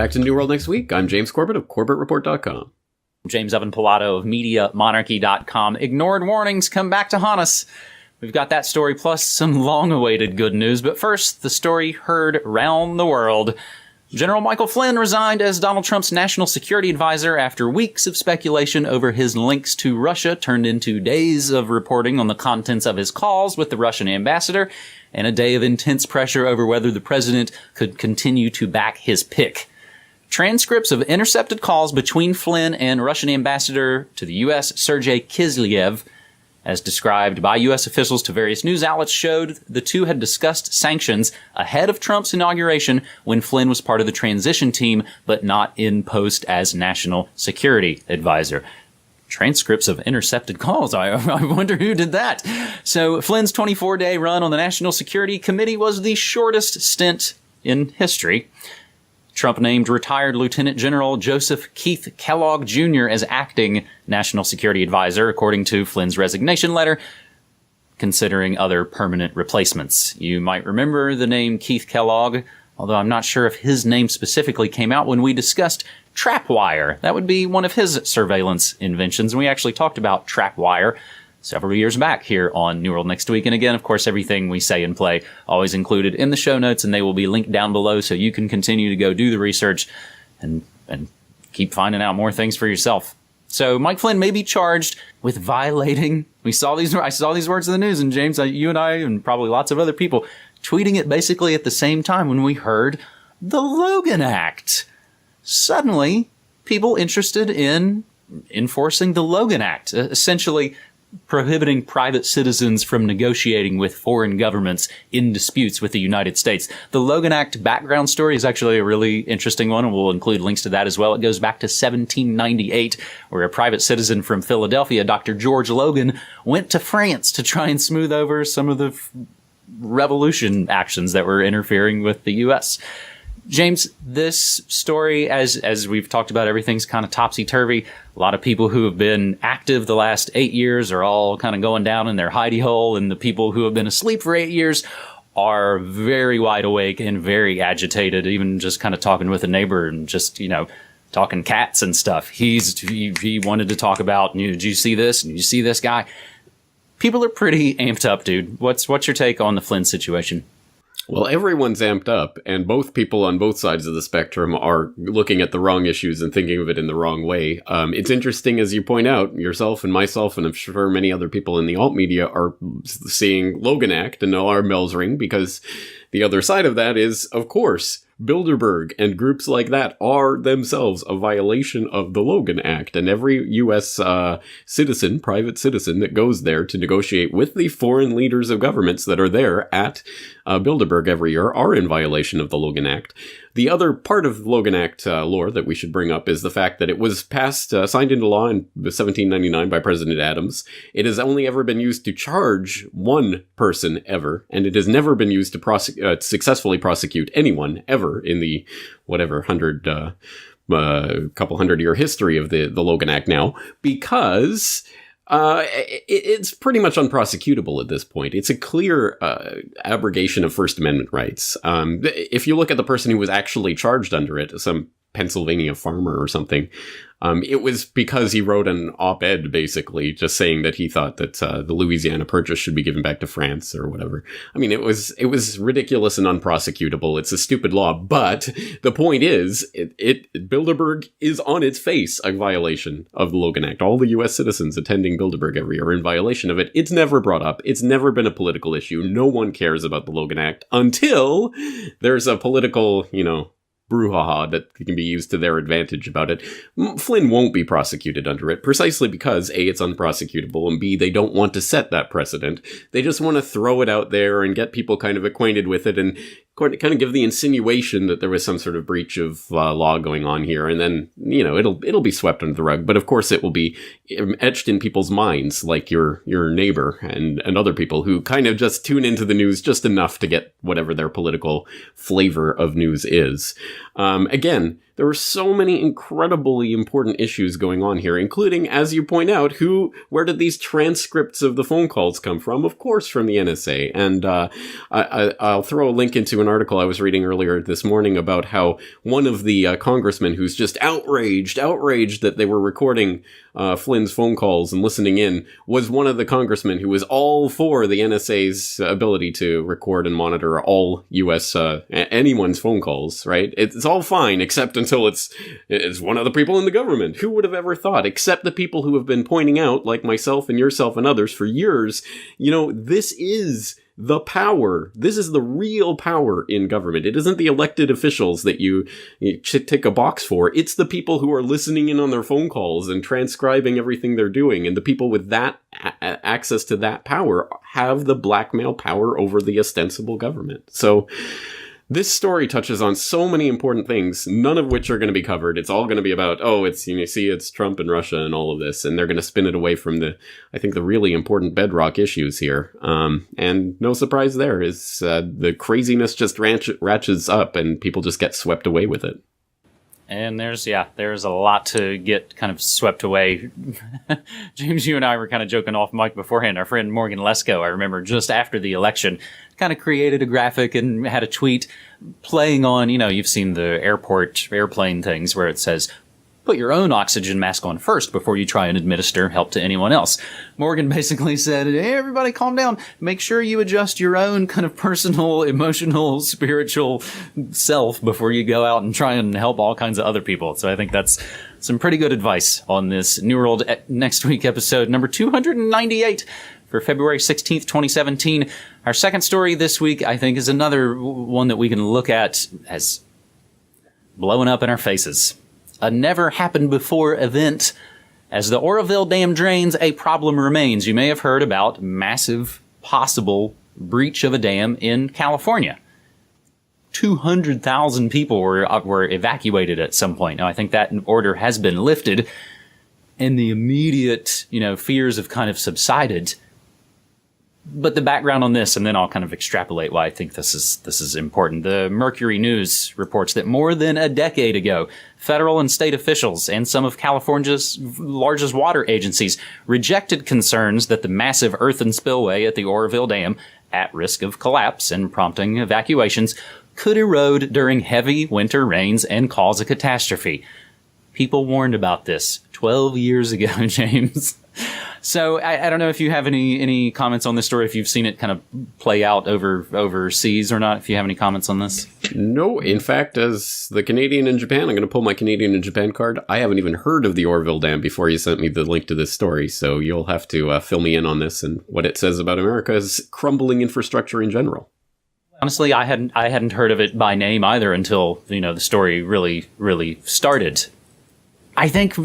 back to New World Next Week. I'm James Corbett of CorbettReport.com. James Evan Pilato of MediaMonarchy.com. Ignored warnings come back to haunt us. We've got that story plus some long-awaited good news. But first, the story heard round the world. General Michael Flynn resigned as Donald Trump's national security advisor after weeks of speculation over his links to Russia turned into days of reporting on the contents of his calls with the Russian ambassador and a day of intense pressure over whether the president could continue to back his pick. Transcripts of intercepted calls between Flynn and Russian ambassador to the U.S., Sergei Kislyev, as described by U.S. officials to various news outlets, showed the two had discussed sanctions ahead of Trump's inauguration when Flynn was part of the transition team, but not in post as national security advisor. Transcripts of intercepted calls. I wonder who did that. So Flynn's 24-day run on the National Security Committee was the shortest stint in history. Trump named retired Lieutenant General Joseph Keith Kellogg Jr. as acting National Security Advisor, according to Flynn's resignation letter, considering other permanent replacements. You might remember the name Keith Kellogg, although I'm not sure if his name specifically came out when we discussed trapwire. That would be one of his surveillance inventions, and we actually talked about trapwire several years back here on New World Next Week. And again, of course, everything we say and play always included in the show notes, and they will be linked down below so you can continue to go do the research and keep finding out more things for yourself. So Mike Flynn may be charged with violating. I saw these words in the news, and James, you and I, and probably lots of other people tweeting it basically at the same time when we heard the Logan Act. Suddenly, people interested in enforcing the Logan Act, essentially prohibiting private citizens from negotiating with foreign governments in disputes with the United States. The Logan Act background story is actually a really interesting one, and we'll include links to that as well. It goes back to 1798, where a private citizen from Philadelphia, Dr. George Logan, went to France to try and smooth over some of the revolution actions that were interfering with the U.S. James, this story, as we've talked about, everything's kind of topsy-turvy. A lot of people who have been active the last 8 years are all kind of going down in their hidey hole, and the people who have been asleep for 8 years are very wide awake and very agitated, even just kind of talking with a neighbor and just, talking cats and stuff. He wanted to talk about, did you see this? Did you see this guy? People are pretty amped up, dude. What's your take on the Flynn situation? Well, everyone's amped up, and both people on both sides of the spectrum are looking at the wrong issues and thinking of it in the wrong way. It's interesting, as you point out, yourself and myself, and I'm sure many other people in the alt media are seeing Logan Act and alarm bells ring, because the other side of that is, of course, Bilderberg and groups like that are themselves a violation of the Logan Act, and every U.S. private citizen that goes there to negotiate with the foreign leaders of governments that are there at Bilderberg every year are in violation of the Logan Act. The other part of the Logan Act lore that we should bring up is the fact that it was signed into law in 1799 by President Adams. It has only ever been used to charge one person ever, and it has never been used to successfully prosecute anyone ever in the couple hundred year history of the Logan Act now, because it's pretty much unprosecutable at this point. It's a clear abrogation of First Amendment rights. If you look at the person who was actually charged under it, some Pennsylvania farmer or something, it was because he wrote an op-ed basically just saying that he thought that the Louisiana Purchase should be given back to France or whatever. I mean, it was ridiculous and unprosecutable. It's a stupid law, but the point is, Bilderberg is on its face a violation of the Logan Act. All the U.S. citizens attending Bilderberg every year are in violation of it. It's never brought up. It's never been a political issue. No one cares about the Logan Act until there's a political, brouhaha that can be used to their advantage about it. Flynn won't be prosecuted under it, precisely because A, it's unprosecutable, and B, they don't want to set that precedent. They just want to throw it out there and get people kind of acquainted with it and kind of give the insinuation that there was some sort of breach of law going on here, and then, it'll be swept under the rug. But of course it will be etched in people's minds, like your neighbor and other people who kind of just tune into the news just enough to get whatever their political flavor of news is. Again, There were so many incredibly important issues going on here, including, as you point out, where did these transcripts of the phone calls come from? Of course, from the NSA. And I'll throw a link into an article I was reading earlier this morning about how one of the congressmen who's just outraged that they were recording Flynn's phone calls and listening in was one of the congressmen who was all for the NSA's ability to record and monitor all U.S. Anyone's phone calls, right? It's all fine, except until it's one of the people in the government. Who would have ever thought? Except the people who have been pointing out, like myself and yourself and others for years, this is the power. This is the real power in government. It isn't the elected officials that you tick a box for. It's the people who are listening in on their phone calls and transcribing everything they're doing. And the people with that access to that power have the blackmail power over the ostensible government. So this story touches on so many important things, none of which are going to be covered. It's all going to be about, it's Trump and Russia and all of this, and they're going to spin it away from the really important bedrock issues here. And no surprise there is the craziness just ratchets up and people just get swept away with it. And there's a lot to get kind of swept away. James, you and I were kind of joking off mic beforehand. Our friend Morgan Lesko, I remember just after the election, kind of created a graphic and had a tweet playing on, you've seen the airplane things where it says, put your own oxygen mask on first before you try and administer help to anyone else. Morgan basically said, hey, everybody calm down. Make sure you adjust your own kind of personal, emotional, spiritual self before you go out and try and help all kinds of other people. So I think that's some pretty good advice on this New World Next Week episode number 298 for February 16th, 2017. Our second story this week, I think, is another one that we can look at as blowing up in our faces. A never-happened-before event. As the Oroville Dam drains, a problem remains. You may have heard about massive possible breach of a dam in California. 200,000 people were evacuated at some point. Now, I think that order has been lifted, and the immediate, fears have kind of subsided. But the background on this, and then I'll kind of extrapolate why I think this is important. The Mercury News reports that more than a decade ago, federal and state officials and some of California's largest water agencies rejected concerns that the massive earthen spillway at the Oroville Dam, at risk of collapse and prompting evacuations, could erode during heavy winter rains and cause a catastrophe. People warned about this 12 years ago, James. So I don't know if you have any comments on this story, if you've seen it kind of play out overseas or not, if you have any comments on this. No, in fact, as the Canadian in Japan, I'm going to pull my Canadian in Japan card. I haven't even heard of the Oroville Dam before you sent me the link to this story, so you'll have to fill me in on this and what it says about America's crumbling infrastructure in general. Honestly, I hadn't heard of it by name either until, the story really started. I think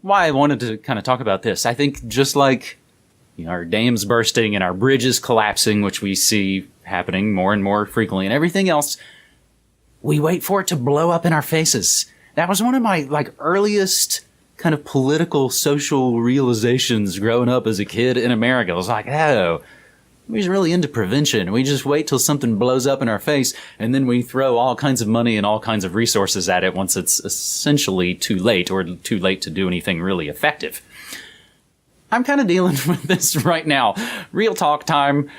why I wanted to kind of talk about this, I think just like our dams bursting and our bridges collapsing, which we see happening more and more frequently, and everything else, we wait for it to blow up in our faces. That was one of my earliest kind of political, social realizations growing up as a kid in America. I was like, oh, we're just really into prevention. We just wait till something blows up in our face, and then we throw all kinds of money and all kinds of resources at it once it's essentially too late, or too late to do anything really effective. I'm kind of dealing with this right now. Real talk time.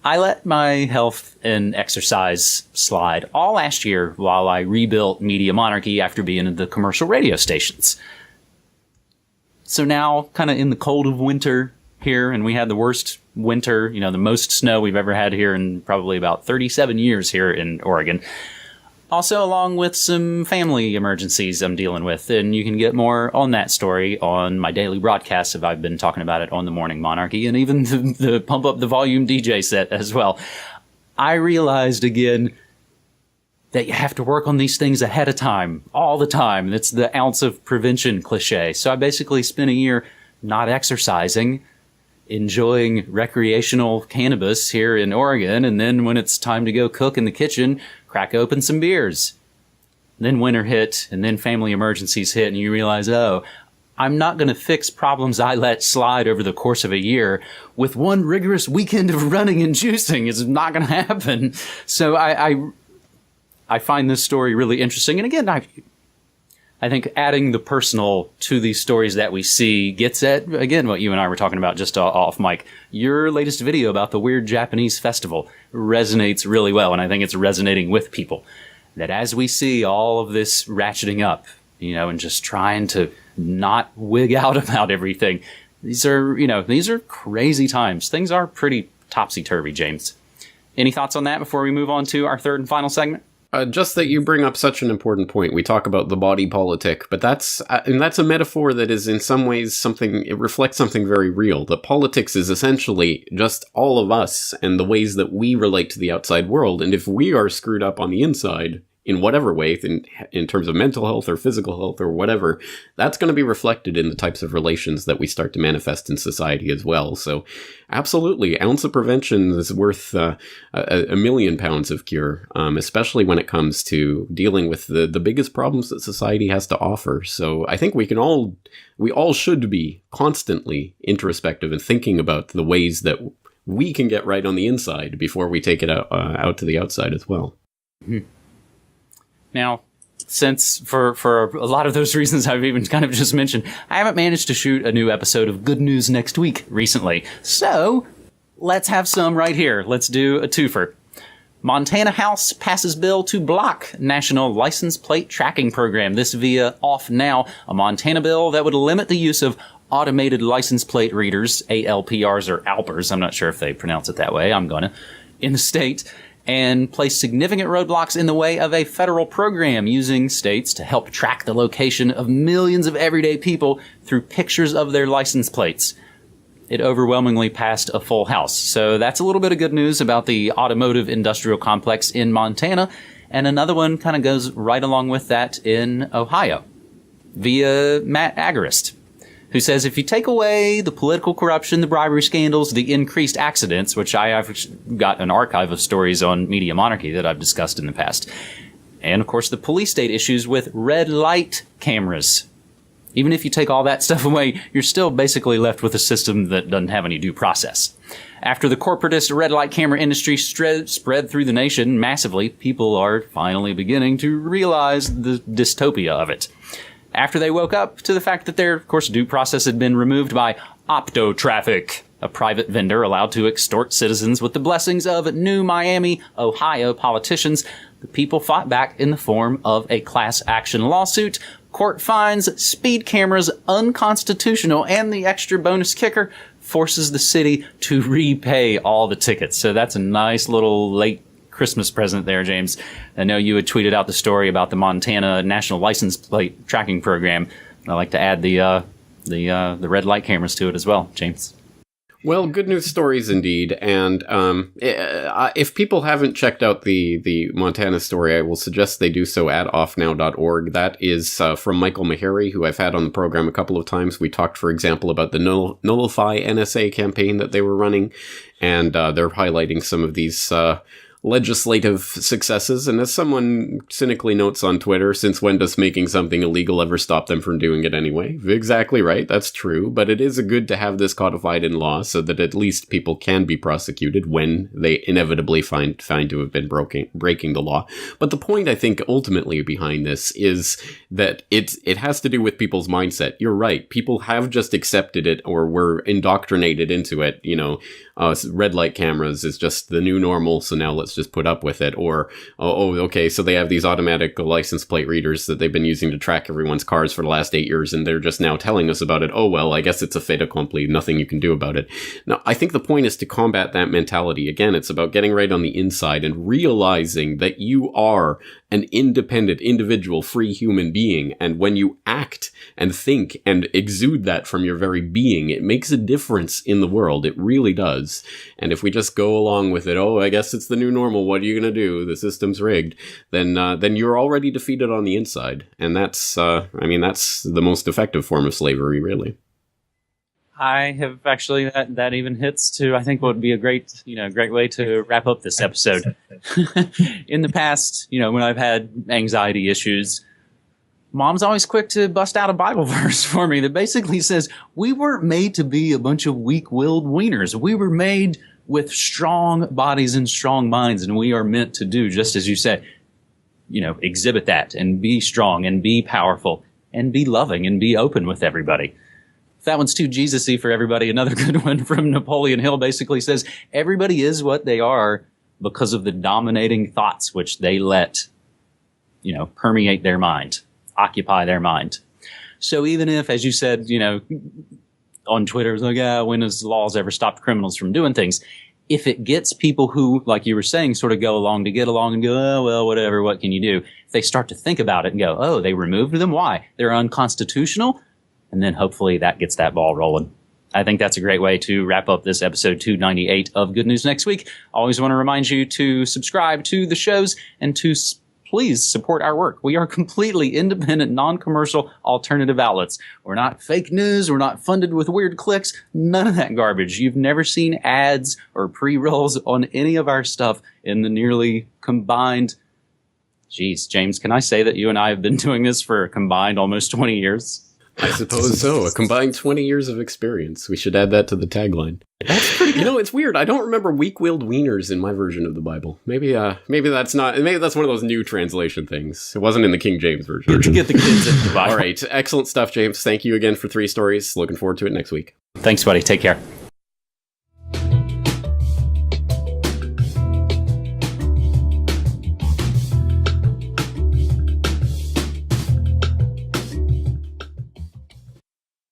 I let my health and exercise slide all last year while I rebuilt Media Monarchy after being in the commercial radio stations. So now, kind of in the cold of winter here, and we had the worst winter, the most snow we've ever had here in probably about 37 years here in Oregon. Also, along with some family emergencies I'm dealing with, and you can get more on that story on my daily broadcasts if I've been talking about it on the Morning Monarchy, and even the Pump Up the Volume DJ set as well. I realized again that you have to work on these things ahead of time, all the time. It's the ounce of prevention cliche. So I basically spent a year not exercising, enjoying recreational cannabis here in Oregon, and then when it's time to go cook in the kitchen, crack open some beers. Then winter hit, and then family emergencies hit, and you realize, oh, I'm not going to fix problems I let slide over the course of a year with one rigorous weekend of running and juicing. It's not going to happen. So I find this story really interesting. And again, I think adding the personal to these stories that we see gets at, again, what you and I were talking about just off mic. Your latest video about the weird Japanese festival resonates really well, and I think it's resonating with people. That as we see all of this ratcheting up, and just trying to not wig out about everything, these are crazy times. Things are pretty topsy-turvy, James. Any thoughts on that before we move on to our third and final segment? Just that you bring up such an important point. We talk about the body politic, but that's a metaphor that is in some ways it reflects something very real. The politics is essentially just all of us and the ways that we relate to the outside world. And if we are screwed up on the inside, in whatever way, in terms of mental health or physical health or whatever, that's going to be reflected in the types of relations that we start to manifest in society as well. So absolutely, ounce of prevention is worth a million pounds of cure, especially when it comes to dealing with the biggest problems that society has to offer. So I think we all should be constantly introspective and thinking about the ways that we can get right on the inside before we take it out to the outside as well. Mm-hmm. Now, since for a lot of those reasons I've even kind of just mentioned, I haven't managed to shoot a new episode of Good News Next Week recently. So let's have some right here. Let's do a twofer. Montana House passes bill to block National License Plate Tracking Program. This via Off Now, a Montana bill that would limit the use of automated license plate readers, ALPRs or ALPRs, I'm not sure if they pronounce it that way, in the state, and place significant roadblocks in the way of a federal program using states to help track the location of millions of everyday people through pictures of their license plates. It overwhelmingly passed a full House. So that's a little bit of good news about the automotive industrial complex in Montana. And another one kind of goes right along with that in Ohio via Matt Agarist, who says if you take away the political corruption, the bribery scandals, the increased accidents, which I've got an archive of stories on Media Monarchy that I've discussed in the past, and of course the police state issues with red light cameras. Even if you take all that stuff away, you're still basically left with a system that doesn't have any due process. After the corporatist red light camera industry spread through the nation massively, people are finally beginning to realize the dystopia of it. After they woke up to the fact that their, of course, due process had been removed by Optotraffic, a private vendor allowed to extort citizens with the blessings of new Miami, Ohio politicians, the people fought back in the form of a class action lawsuit. Court finds speed cameras unconstitutional, and the extra bonus kicker forces the city to repay all the tickets. So that's a nice little late Christmas present there, James. I know you had tweeted out the story about the Montana National License Plate Tracking Program. I'd like to add the red light cameras to it as well, James. Well, good news stories indeed. And if people haven't checked out the Montana story, I will suggest they do so at offnow.org. That is from Michael Meharry, who I've had on the program a couple of times. We talked, for example, about the Nullify NSA campaign that they were running, and they're highlighting some of these legislative successes. And as someone cynically notes on Twitter, since when does making something illegal ever stop them from doing it anyway? Exactly right. That's true. But it is good to have this codified in law so that at least people can be prosecuted when they inevitably find to have been breaking the law. But the point, I think, ultimately behind this is that it has to do with people's mindset. You're right. People have just accepted it or were indoctrinated into it. Red light cameras is just the new normal, so now let's just put up with it. Or, okay, so they have these automatic license plate readers that they've been using to track everyone's cars for the last 8 years, and they're just now telling us about it. Oh, well, I guess it's a fait accompli, nothing you can do about it. Now, I think the point is to combat that mentality. Again, it's about getting right on the inside and realizing that you are an independent, individual, free human being. And when you act and think and exude that from your very being, it makes a difference in the world. It really does. And if we just go along with it, oh, I guess it's the new normal, what are you going to do? The system's rigged. Then you're already defeated on the inside. And that's the most effective form of slavery, really. I have actually, that even hits to, I think, what would be a great way to wrap up this episode. In the past, when I've had anxiety issues, Mom's always quick to bust out a Bible verse for me that basically says, we weren't made to be a bunch of weak-willed wieners. We were made with strong bodies and strong minds, and we are meant to do, just as you said, exhibit that and be strong and be powerful and be loving and be open with everybody. If that one's too Jesus-y for everybody, another good one from Napoleon Hill basically says, everybody is what they are because of the dominating thoughts which they let, permeate their mind, occupy their mind. So even if, as you said, on Twitter, it's like, when has laws ever stopped criminals from doing things? If it gets people who, like you were saying, sort of go along to get along and go, oh, well, whatever, what can you do? If they start to think about it and go, oh, they removed them? Why? They're unconstitutional? And then hopefully that gets that ball rolling. I think that's a great way to wrap up this episode 298 of Good News Next Week. Always want to remind you to subscribe to the shows and to please support our work. We are completely independent, non-commercial, alternative outlets. We're not fake news. We're not funded with weird clicks. None of that garbage. You've never seen ads or pre-rolls on any of our stuff in the nearly combined... Geez, James, can I say that you and I have been doing this for a combined almost 20 years? I suppose so. A combined 20 years of experience. We should add that to the tagline. That's pretty good. It's weird. I don't remember weak-willed wieners in my version of the Bible. Maybe that's one of those new translation things. It wasn't in the King James version. Get the kids into the Bible. All right. Excellent stuff, James. Thank you again for 3 stories. Looking forward to it next week. Thanks, buddy. Take care.